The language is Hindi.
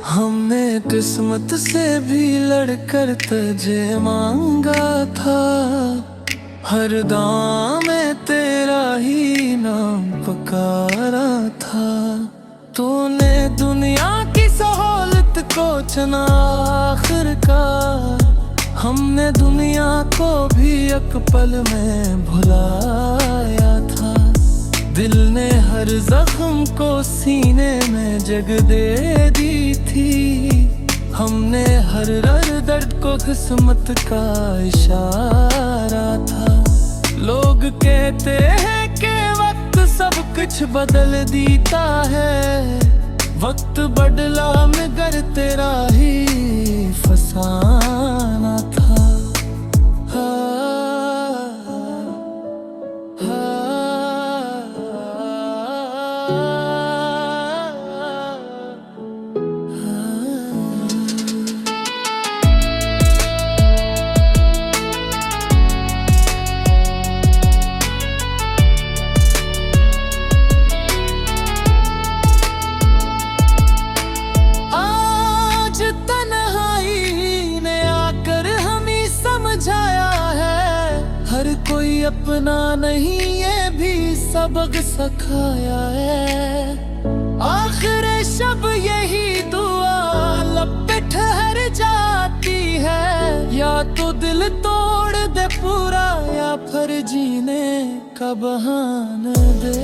हमने किस्मत से भी लड़कर तुझे मांगा था। हर दाम में तेरा ही नाम पुकारा था। तूने दुनिया की सहूलत को चुना आखिरकार। हमने दुनिया को भी एक पल में भुलाया था। दिल ने हर जख्म को सीने में जगह दे दी थी। हमने हर दर्द को किस्मत का इशारा था। लोग कहते हैं कि वक्त सब कुछ बदल देता है। वक्त बदला मगर तेरा ही फसाना था। हर कोई अपना नहीं ये भी सबक सिखाया है। आखिर शब यही दुआ लब पे ठहर जाती है। या तो दिल तोड़ दे पूरा या फिर जीने का बहाना दे।